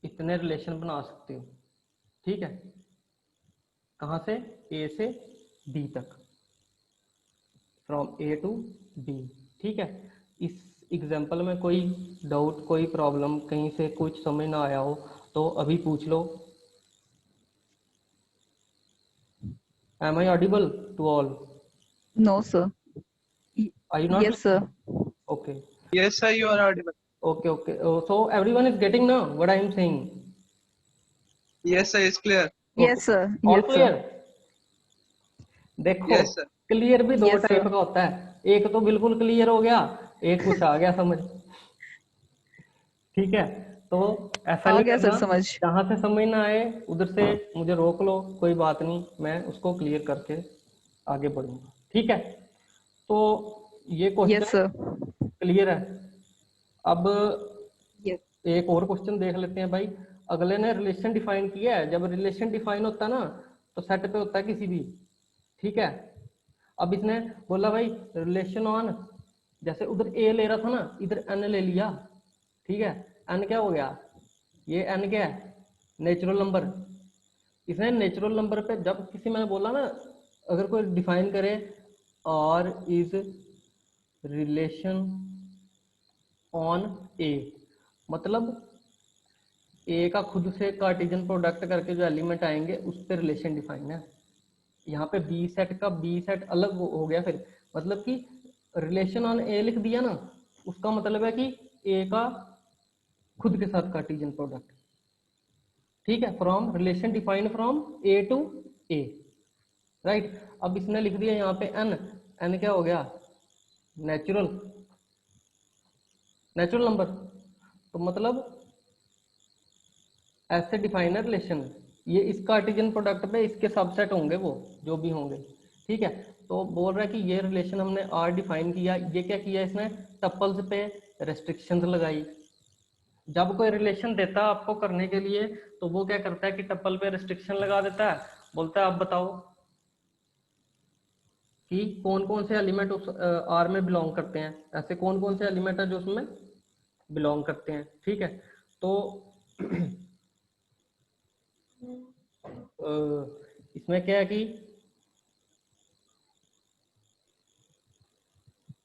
इतने रिलेशन बना सकते हो। ठीक है, कहाँ से? ए से बी तक, फ्रॉम ए टू बी। ठीक है, इस एग्जाम्पल में कोई डाउट, कोई प्रॉब्लम, कहीं से कुछ समझ ना आया हो तो अभी पूछ लो। Am I audible to all? No, sir. Y- are you not? Yes, sir. Okay Yes, sir, you are audible. Okay okay, so everyone is getting ना what I am saying? Yes, sir, it's clear. Yes, sir. All Yes, clear? sir. देखो, Yes, sir. Clear भी दो Yes, type sir. का होता है, एक तो बिल्कुल क्लियर हो गया, एक कुछ आ गया समझ। ठीक है, तो ऐसा आ नहीं गया सर करना, समझ। जहां से समझ ना आए उधर से मुझे रोक लो, कोई बात नहीं, मैं उसको क्लियर करके आगे बढ़ूंगा। ठीक है, तो ये Yes, क्वेश्चन sir. क्लियर है। अब Yes. एक और क्वेश्चन देख लेते हैं भाई। अगले ने रिलेशन डिफाइन किया है, जब रिलेशन डिफाइन होता है ना तो सेट पे होता है किसी भी। ठीक है, अब इसने बोला भाई रिलेशन ऑन, जैसे उधर ए ले रहा था ना, इधर एन ले लिया। ठीक है, एन क्या हो गया? ये एन क्या है? Natural number. इसने नेचुरल नंबर पे जब किसी, मैंने बोला ना, अगर कोई डिफाइन करे आर इज रिलेशन ऑन ए, मतलब ए का खुद से कार्टेशियन प्रोडक्ट करके जो एलिमेंट आएंगे उस पर रिलेशन डिफाइन है। यहाँ पे बी सेट का बी सेट अलग हो गया फिर, मतलब कि रिलेशन ऑन ए लिख दिया ना, उसका मतलब है कि ए का खुद के साथ कार्टेशियन प्रोडक्ट। ठीक है, from relation define from A to A, right. अब इसने लिख दिया यहाँ पे एन, एन क्या हो गया? Natural, natural number. तो मतलब ऐसे डिफाइन है रिलेशन, ये इस कार्टेशियन प्रोडक्ट पे इसके सबसेट होंगे वो जो भी होंगे। ठीक है, तो बोल रहा है कि ये रिलेशन हमने आर डिफाइन किया, ये क्या किया इसने? टपल्स पे रेस्ट्रिक्शंस लगाई। जब कोई रिलेशन देता है आपको करने के लिए तो वो क्या करता है कि टप्पल पे रिस्ट्रिक्शन लगा देता है, बोलता है आप बताओ कि कौन कौन से एलिमेंट उस आर में बिलोंग करते हैं, ऐसे कौन कौन से एलिमेंट है जो उसमें बिलोंग करते हैं। ठीक है, तो इसमें क्या है कि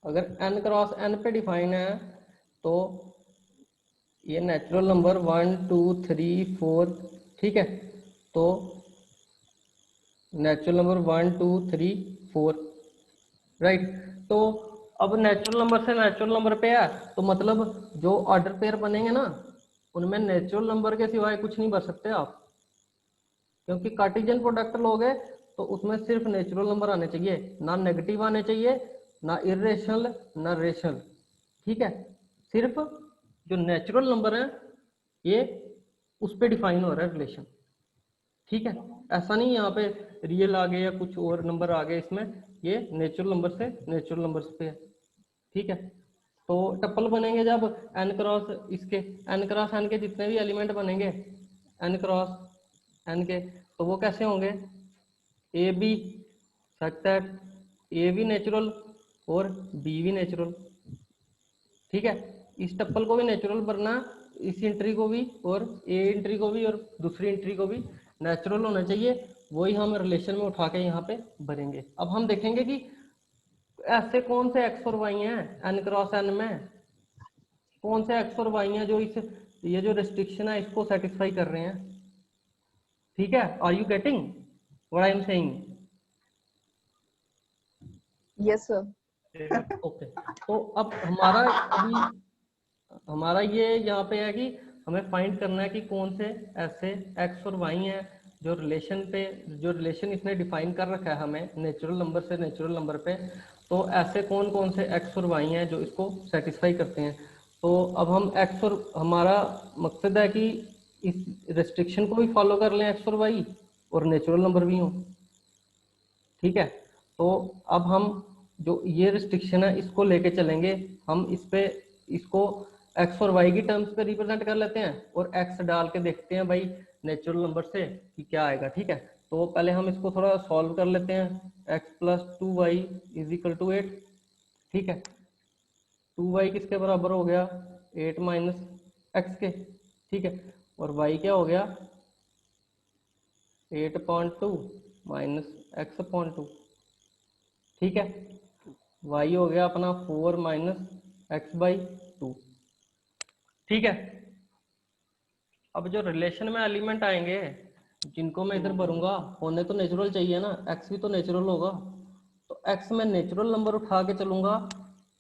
अगर n क्रॉस n पे डिफाइन है तो ये नेचुरल नंबर 1 2 3 4, ठीक है, तो नेचुरल नंबर 1 2 3 4, राइट। तो अब नेचुरल नंबर से नेचुरल नंबर पे है तो मतलब जो ऑर्डर पेयर बनेंगे ना उनमें नेचुरल नंबर के सिवाय कुछ नहीं भर सकते आप, क्योंकि कार्टेशियन प्रोडक्ट लोगे तो उसमें सिर्फ नेचुरल नंबर आने चाहिए, ना नेगेटिव आने चाहिए, ना इरेशनल ना रेशनल। ठीक है, सिर्फ जो नेचुरल नंबर है ये उस पर डिफाइन हो रहा है रिलेशन। ठीक है, ऐसा नहीं यहाँ पे रियल आ गए या कुछ और नंबर आ गए, इसमें ये नेचुरल नंबर से नेचुरल नंबर पे है। ठीक है, तो टप्पल बनेंगे जब n क्रॉस इसके, n क्रॉस n के जितने भी एलिमेंट बनेंगे n क्रॉस n के, तो वो कैसे होंगे? ए बी सच दैट ए भी नेचुरल और बी भी नेचुरल। ठीक है, इस टप्पल को भी नेचुरल भरना, इस एंट्री को भी और ए एंट्री को भी और दूसरी एंट्री को भी नेचुरल होना चाहिए। वही हम रिलेशन में उठा के यहाँ पे भरेंगे। अब हम देखेंगे कि ऐसे कौन से एक्स और वाई हैं एन क्रॉस एन में, कौन से एक्स और वाई हैं जो इस ये जो रेस्ट्रिक्शन है इसको सेटिस्फाई कर रहे हैं। ठीक है, are you getting what I am saying? Yes, sir. Okay, तो अब हमारा ये यहाँ पे है कि हमें फाइंड करना है कि कौन से ऐसे एक्स और वाई हैं जो रिलेशन इसने डिफाइन कर रखा है हमें नेचुरल नंबर से नेचुरल नंबर पे। तो ऐसे कौन कौन से एक्स और वाई हैं जो इसको सेटिस्फाई करते हैं। तो अब हम एक्स और हमारा मकसद है कि इस रेस्ट्रिक्शन को भी फॉलो कर लें एक्स और वाई और नेचुरल नंबर भी हों। ठीक है, तो अब हम जो ये रिस्ट्रिक्शन है इसको लेके चलेंगे। हम इसको एक्स और वाई की टर्म्स पे रिप्रेजेंट कर लेते हैं और एक्स डाल के देखते हैं भाई नेचुरल नंबर से कि क्या आएगा। ठीक है, तो पहले हम इसको थोड़ा सॉल्व कर लेते हैं। X plus 2y is equal to 8। ठीक है, 2y किसके बराबर हो गया 8 माइनस एक्स के। ठीक है, और y क्या हो गया 8.2 माइनस x/2। ठीक है, y हो गया अपना 4 माइनस x/2। ठीक है, अब जो रिलेशन में एलिमेंट आएंगे जिनको मैं इधर भरूंगा होने तो नेचुरल चाहिए ना, x भी तो नेचुरल होगा। तो x में नेचुरल नंबर उठा के चलूंगा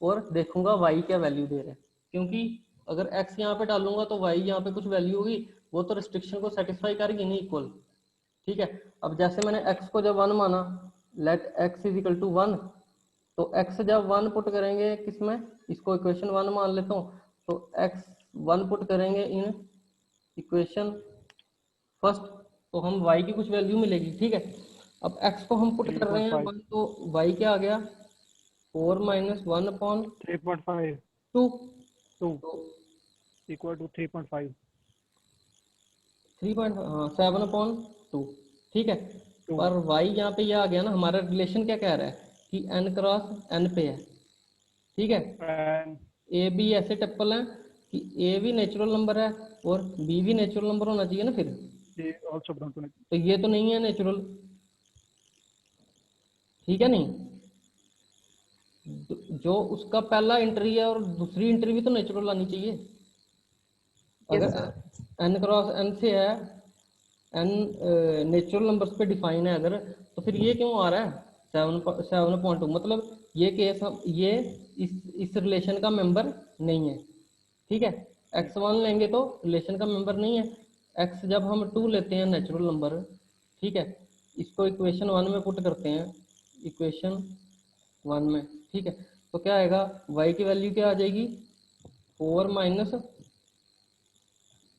और देखूंगा y क्या वैल्यू दे रहे हैं, क्योंकि अगर x यहाँ पे डालूंगा तो y यहाँ पे कुछ वैल्यू होगी, वो तो रिस्ट्रिक्शन को सेटिस्फाई करेगी नहीं इक्वल। ठीक है, अब जैसे मैंने x को जब 1 माना, let x is equal to 1, तो x जब 1 पुट करेंगे किसमें, इसको इक्वेशन 1 मान लेता हूँ, तो x 1 पुट करेंगे इन इक्वेशन फर्स्ट, तो हम y की कुछ वैल्यू मिलेगी। ठीक है, अब x को हम पुट कर रहे हैं 1, तो y क्या आ गया 4 माइनस 1/2 इक्वल टू 3.5 7/2। ठीक है, पर y यहाँ पे ये आ गया ना, हमारा रिलेशन क्या कह रहा है कि n क्रॉस n पे है। ठीक है, ए बी ऐसे टप्पल है कि ए भी नेचुरल नंबर है और बी भी नेचुरल नंबर होना चाहिए ना, फिर तो ये तो नहीं है नेचुरल। ठीक है, नहीं जो उसका पहला एंट्री है और दूसरी एंट्री भी तो नेचुरल आनी चाहिए। अगर n क्रॉस n से है, n नेचुरल नंबर्स पे डिफाइन है अगर, तो फिर ये क्यों आ रहा है 7.2, मतलब ये केस ये इस रिलेशन का मेंबर नहीं है। ठीक है, x1 लेंगे तो रिलेशन का मेंबर नहीं है। x जब हम 2 लेते हैं नेचुरल नंबर, ठीक है, इसको इक्वेशन 1 में पुट करते हैं, इक्वेशन 1 में। ठीक है, तो क्या आएगा y की वैल्यू क्या आ जाएगी 4 माइनस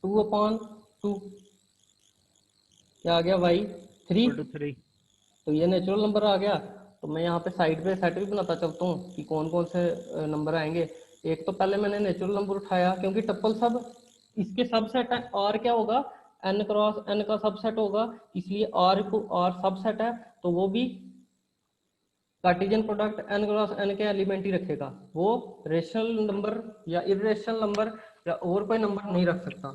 2/2, क्या आ गया y 3। तो ये नेचुरल नंबर आ गया। तो मैं यहाँ पे साइड पे सेट भी बनाता चलता हूँ कि कौन कौन से नंबर आएंगे। एक तो पहले मैंने नेचुरल नंबर उठाया क्योंकि टप्पल सब इसके सबसेट है, और क्या होगा n क्रॉस n का सबसेट होगा, इसलिए r को r सबसेट है, तो वो भी Cartesian product n cross n के एलिमेंट ही रखेगा, वो रेशनल नंबर या इरेशनल नंबर या और कोई नंबर नहीं रख सकता।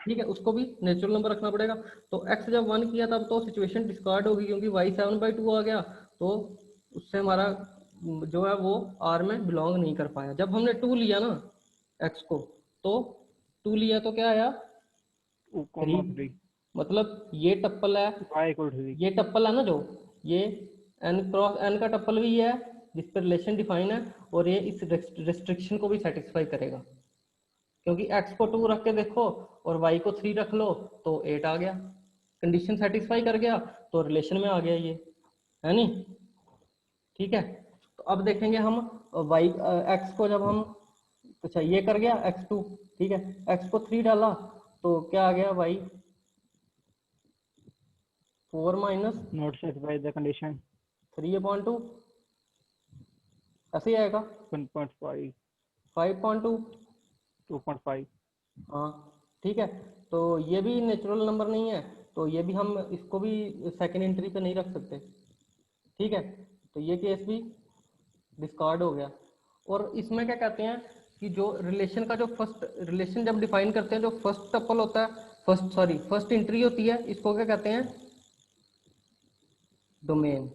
ठीक है, उसको भी नेचुरल नंबर रखना पड़ेगा। तो x जब 1 किया तब तो सिचुएशन डिस्कार्ड होगी क्योंकि y 7/2 आ गया, तो उससे हमारा जो है वो r में बिलोंग नहीं कर पाया। जब हमने 2 लिया ना x को, तो 2 लिया तो क्या आया 3, मतलब ये टप्पल है, ये टप्पल है ना, जो ये n क्रॉस n का टप्पल भी है जिस पर रिलेशन डिफाइन है, और ये इस रेस्ट्रिक्शन को भी सेटिस्फाई करेगा क्योंकि x को 2 रख के देखो और y को 3 रख लो तो 8 आ गया, कंडीशन सेटिस्फाई कर गया तो रिलेशन में आ गया ये, है नहीं। ठीक है, तो अब देखेंगे हम y x को जब हम, अच्छा ये कर गया x2, ठीक है, x को 3 डाला तो क्या आ गया y 4 minus not satisfy the condition 3/2, ऐसे ही आएगा 1.5 5.2। 2.5 हाँ ठीक है, तो ये भी नेचुरल नंबर नहीं है, तो ये भी हम इसको भी सेकंड एंट्री पे नहीं रख सकते। ठीक है, तो ये केस भी डिस्कार्ड हो गया। और इसमें क्या कहते हैं कि जो रिलेशन का जो फर्स्ट रिलेशन जब डिफाइन करते हैं, जो फर्स्ट टपल होता है, फर्स्ट एंट्री होती है, इसको क्या कहते हैं, डोमेन।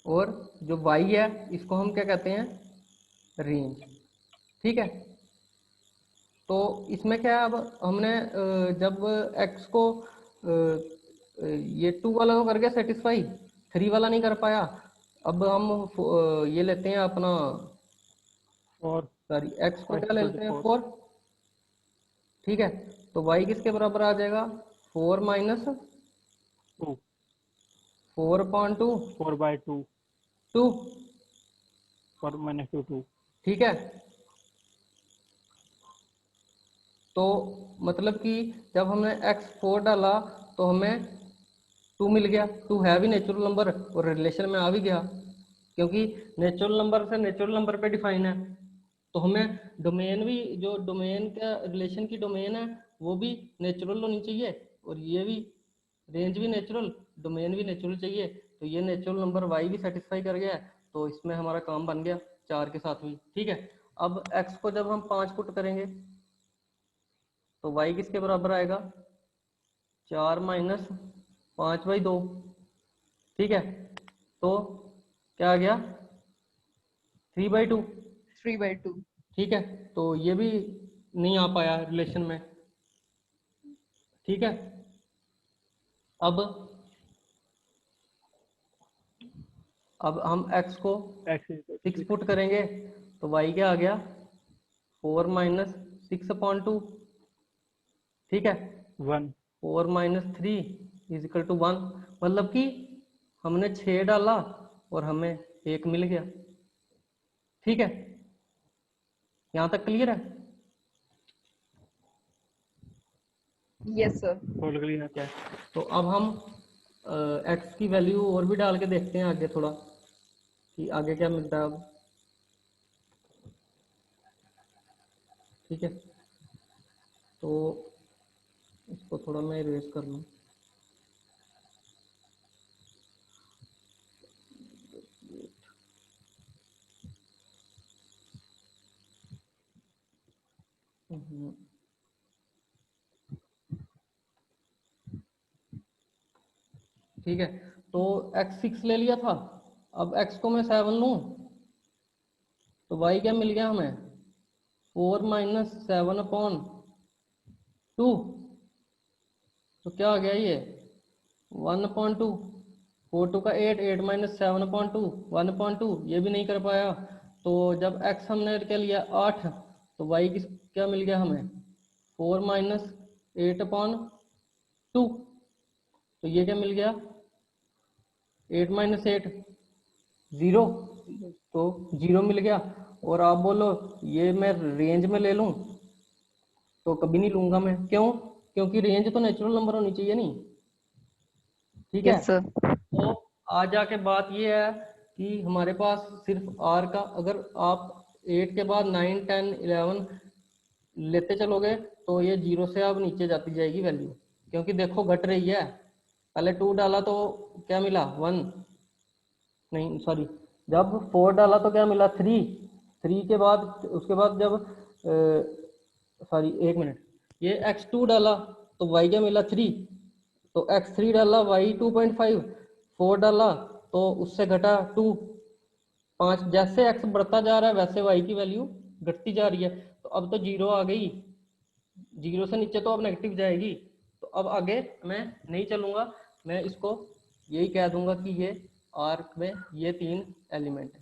और जो y है इसको हम क्या कहते हैं, रेंज। ठीक है, तो इसमें क्या है, अब हमने जब x को ये 2 वाला तो कर गया सेटिस्फाई, 3 वाला नहीं कर पाया, अब हम ये लेते हैं अपना, और सॉरी x को X क्या ले equal to लेते हैं, 4. 4। ठीक है, तो y किसके बराबर आ जाएगा, 4 माइनस 2 4/2 4/2 2। 4 minus 2 ठीक है, तो मतलब कि जब हमने x4 डाला तो हमें 2 मिल गया। 2 है भी नेचुरल नंबर और रिलेशन में आ भी गया, क्योंकि नेचुरल नंबर से नेचुरल नंबर पे डिफाइन है। तो हमें डोमेन भी, जो डोमेन का रिलेशन की डोमेन है वो भी नेचुरल होनी चाहिए, और ये भी रेंज भी नेचुरल, डोमेन भी नेचुरल चाहिए। तो ये नेचुरल नंबर y भी सेटिस्फाई कर गया है, तो इसमें हमारा काम बन गया 4 के साथ भी। ठीक है, अब x को जब हम 5 पुट करेंगे तो y किसके बराबर आएगा, 4 माइनस 5/2। ठीक है, तो क्या आ गया, 3/2। 3/2. ठीक है, तो ये भी नहीं आ पाया रिलेशन में। ठीक है, अब हम x को x is 6 पुट करेंगे तो y क्या आ गया, 4 माइनस 6/2। ठीक है, 1. 4 माइनस 3 इज इक्वल टू 1, मतलब कि हमने 6 डाला और हमें 1 मिल गया। ठीक है, यहां तक क्लियर है। Yes, sir. होल क्लियर क्या है, तो अब हम x की वैल्यू और भी डाल के देखते हैं आगे थोड़ा, कि आगे क्या मिलता है अब। ठीक है, तो इसको थोड़ा मैं इरेज कर लूँ। ठीक है, तो x 6 ले लिया था, अब x को मैं 7 लूं तो y क्या मिल गया हमें, 4 माइनस 7/2। तो क्या आ गया ये, 1/2। 4 2 का 8, 8 माइनस 7/2 1/2, ये भी नहीं कर पाया। तो जब x हमने क्या लिया 8, तो y क्या मिल गया हमें, 4 माइनस 8/2। तो ये क्या मिल गया, 8 माइनस 8 0, तो 0 मिल गया। और आप बोलो ये मैं रेंज में ले लूं, तो कभी नहीं लूंगा मैं, क्यों, क्योंकि रेंज तो नेचुरल नंबर होनी चाहिए नहीं। ठीक है, Yes, sir. तो आज जाके बात ये है कि हमारे पास सिर्फ r का, अगर आप 8 के बाद 9 10 11 लेते चलोगे तो ये 0 से अब नीचे जाती जाएगी वैल्यू, क्योंकि देखो घट रही है। पहले 2 डाला तो क्या मिला, 1, नहीं सॉरी, जब 4 डाला तो क्या मिला, 3 के बाद, उसके बाद जब सॉरी 1 मिनट, ये x2 डाला तो y क्या मिला, 3, तो x3 डाला y 2.5, 4 डाला तो उससे घटा 2, 5। जैसे x बढ़ता जा रहा है वैसे y की वैल्यू घटती जा रही है। तो अब तो 0 आ गई, 0 से नीचे तो अब नेगेटिव जाएगी। तो अब आगे मैं नहीं चलूंगा, मैं इसको यही कह दूंगा कि ये आर्क में ये 3 एलिमेंट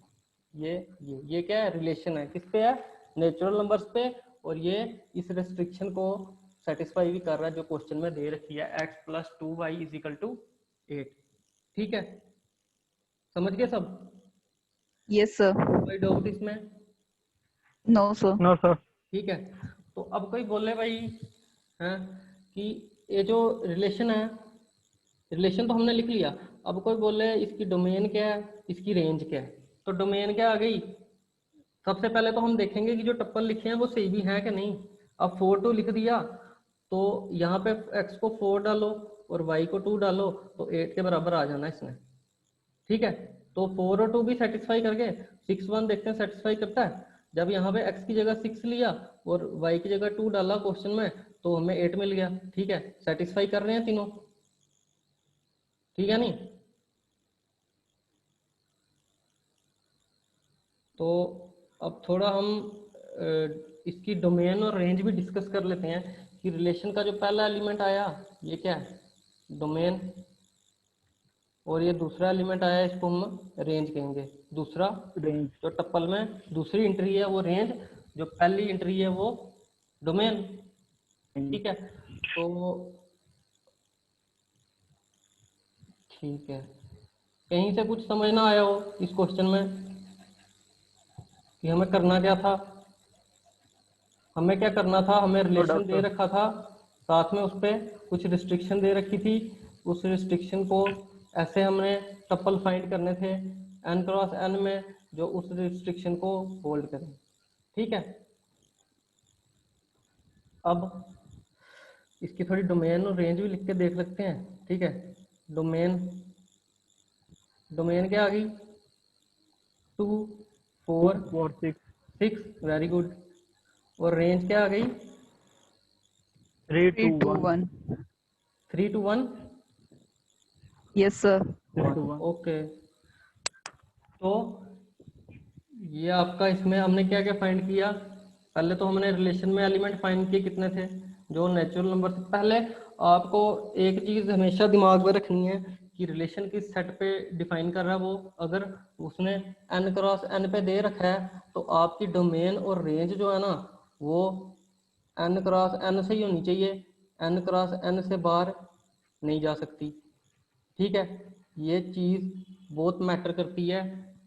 है, ये क्या है, रिलेशन है, किस पे है, नेचुरल नंबर्स पे। और ये इस रेस्ट्रिक्शन को सेटिस्फाई भी कर रहा है जो क्वेश्चन में दे रखी है, x + 2y = 8। ठीक है, समझ गए सब, Yes, sir. कोई डाउट इसमें। No, sir. No sir. ठीक है, तो अब कोई बोले भाई हैं कि ये जो रिलेशन है, रिलेशन तो हमने लिख लिया, अब कोई बोले इसकी डोमेन क्या है, इसकी रेंज क्या है। तो डोमेन क्या आ गई, सबसे पहले तो हम देखेंगे कि जो टप्पल लिखे हैं वो सही भी हैं कि नहीं। अब 4 2 लिख दिया तो यहाँ पे x को 4 डालो और y को 2 डालो तो 8 के बराबर आ जाना इसने। ठीक है, तो 4 और 2 भी सेटिस्फाई करके 6 1 देखते हैं सेटिस्फाई करता है। जब यहाँ पे x की जगह 6 लिया और y की जगह 2 डाला क्वेश्चन में तो हमें 8 मिल गया। ठीक है, सेटिस्फाई कर रहे हैं तीनों, ठीक है नहीं? तो अब थोड़ा हम इसकी डोमेन और रेंज भी डिस्कस कर लेते हैं कि रिलेशन का जो पहला एलिमेंट आया ये क्या है, डोमेन, और ये दूसरा एलिमेंट आया इसको हम रेंज कहेंगे। दूसरा रेंज। जो टप्पल में दूसरी एंट्री है वो रेंज, जो पहली एंट्री है वो डोमेन। ठीक है, तो ठीक है, कहीं से कुछ समझ ना आया हो इस क्वेश्चन में कि हमें करना क्या था? हमें क्या करना था, हमें रिलेशन दे रखा था, साथ में उस पर कुछ रिस्ट्रिक्शन दे रखी थी। उस रिस्ट्रिक्शन को ऐसे हमने टप्पल फाइंड करने थे n क्रॉस n में, जो उस रिस्ट्रिक्शन को होल्ड करें। ठीक है, अब इसकी थोड़ी डोमेन और रेंज भी लिख के देख सकते हैं। ठीक है, डोमेन, डोमेन क्या आ गई? 2 4 4 6 6, वेरी गुड। और रेंज क्या आ गई? 3 3 2 2 1 1 3 to 1। yes sir 3 2 1 ओके, तो ये आपका, इसमें हमने क्या क्या फाइंड किया? पहले तो हमने रिलेशन में एलिमेंट फाइंड किए, कितने थे? जो नेचुरल नंबर से पहले आपको एक चीज हमेशा दिमाग में रखनी है कि रिलेशन किस सेट पे डिफाइन कर रहा है वो। अगर उसने n क्रॉस n पे दे रखा है तो आपकी डोमेन और रेंज जो है ना वो n क्रॉस n से ही होनी चाहिए, n क्रॉस n से बाहर नहीं जा सकती। ठीक है, ये चीज बहुत मैटर करती है।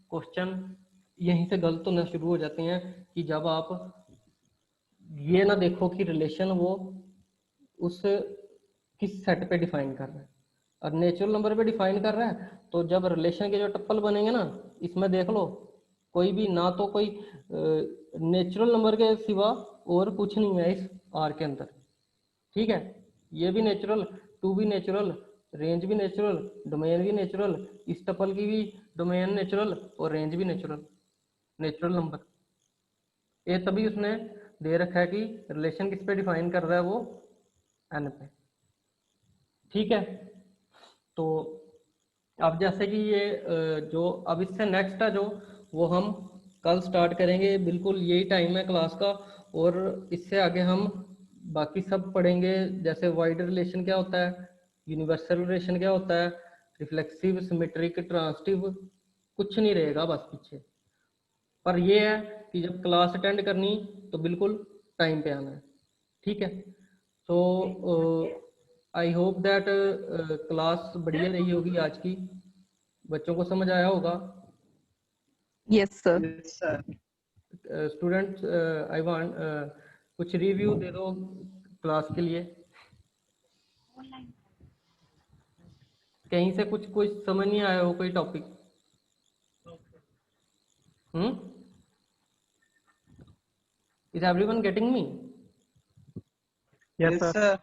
क्वेश्चन यहीं से गलत होना शुरू हो जाते हैं कि जब आप ये ना देखो कि रिलेशन वो उस किस सेट पे डिफाइन कर रहा है। और नेचुरल नंबर पे डिफाइन कर रहा है तो जब रिलेशन के जो टप्पल बनेंगे ना, इसमें देख लो कोई भी ना, तो कोई नेचुरल नंबर के सिवा और कुछ नहीं है इस आर के अंदर। ठीक है, ये भी नेचुरल, 2 भी नेचुरल, रेंज भी नेचुरल, डोमेन भी नेचुरल, इस टपल की भी डोमेन नेचुरल और रेंज भी नेचुरल, नेचुरल नंबर। ये तभी उसने दे रखा है कि रिलेशन किस पे डिफाइन कर रहा है वो एन पे। ठीक है, तो अब जैसे कि ये जो अब इससे नेक्स्ट है जो वो हम कल स्टार्ट करेंगे, बिल्कुल यही टाइम है क्लास का। और इससे आगे हम बाकी सब पढ़ेंगे, जैसे वाइड रिलेशन क्या होता है, यूनिवर्सल रिलेशन क्या होता है, रिफ्लेक्सिव, सिमेट्रिक, ट्रांसिटिव, कुछ नहीं रहेगा बस पीछे। पर ये है कि जब क्लास अटेंड करनी तो बिल्कुल टाइम पे आना है। ठीक है, तो आई होप दैट क्लास बढ़िया रही होगी आज की, बच्चों को समझ आया होगा। yes sir Yes, sir. Students I want कुछ रिव्यू दे दो क्लास के लिए, कहीं से कुछ समझ नहीं आया हो कोई topic? Is everyone getting me? Yes Yes, sir sir.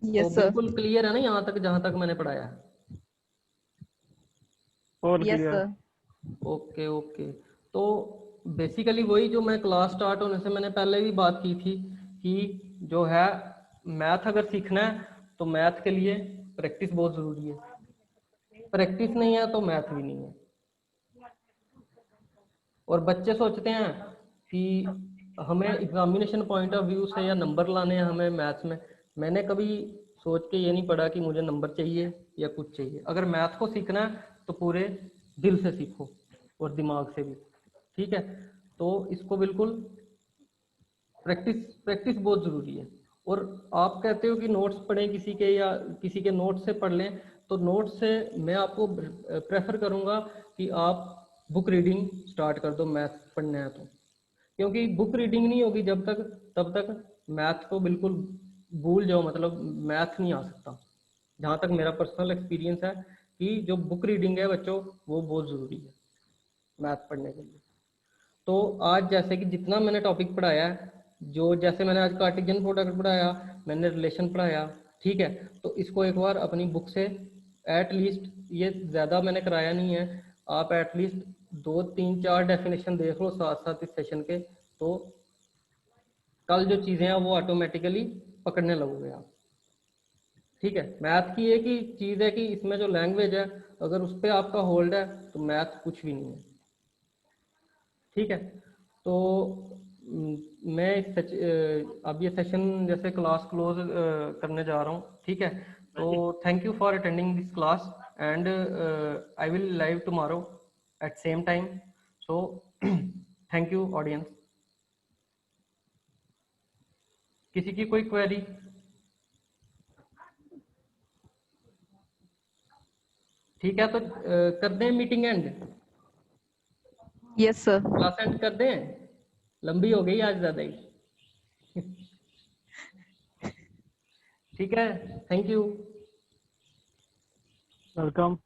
yes तो sir बिल्कुल क्लियर है ना यहाँ तक जहाँ तक मैंने पढ़ाया है? और yes clear. sir okay okay, तो बेसिकली वही जो मैं क्लास स्टार्ट होने से मैंने पहले भी बात की थी कि जो है मैथ अगर सीखना है तो मैथ के लिए प्रैक्टिस बहुत ज़रूरी है। प्रैक्टिस नहीं है तो मैथ भी नहीं है। और बच्चे सोचते हैं कि हमें एग्जामिनेशन पॉइंट ऑफ व्यू से या नंबर लाने हैं हमें मैथ्स में। मैंने कभी सोच के ये नहीं पढ़ा कि मुझे नंबर चाहिए या कुछ चाहिए। अगर मैथ को सीखना है तो पूरे दिल से सीखो और दिमाग से भी। ठीक है, तो इसको बिल्कुल प्रैक्टिस प्रैक्टिस बहुत ज़रूरी है। और आप कहते हो कि नोट्स पढ़ें किसी के या किसी के नोट्स से पढ़ लें, तो नोट्स से मैं आपको प्रेफर करूँगा कि आप बुक रीडिंग स्टार्ट कर दो मैथ पढ़ना है तो। क्योंकि बुक रीडिंग नहीं होगी जब तक तब तक मैथ को बिल्कुल भूल जाओ, मतलब मैथ नहीं आ सकता। जहाँ तक मेरा पर्सनल एक्सपीरियंस है कि जो बुक रीडिंग है बच्चों वो बहुत ज़रूरी है मैथ पढ़ने के लिए। तो आज जैसे कि जितना मैंने टॉपिक पढ़ाया है, जो जैसे मैंने आज कार्टेशियन प्रोडक्ट पढ़ाया, मैंने रिलेशन पढ़ाया, ठीक है, तो इसको एक बार अपनी बुक से एट लीस्ट, ये ज़्यादा मैंने कराया नहीं है, आप एटलीस्ट 2 3 4 डेफिनेशन देख लो साथ साथ इस सेशन के, तो कल जो चीजें हैं वो ऑटोमेटिकली पकड़ने लगोगे आप। ठीक है, मैथ की एक ही चीज है कि इसमें जो लैंग्वेज है अगर उस पर आपका होल्ड है तो मैथ कुछ भी नहीं है। ठीक है, तो मैं अब ये सेशन जैसे क्लास क्लोज करने जा रहा हूँ। ठीक है, तो thank you for attending this class and I will live tomorrow at same time. So thank you audience. किसी की कोई क्वेरी? ठीक है, तो कर दें meeting and, Yes, sir. Class and कर दें, लंबी हो गई आज ज्यादा ही। ठीक है, थैंक यू। वेलकम।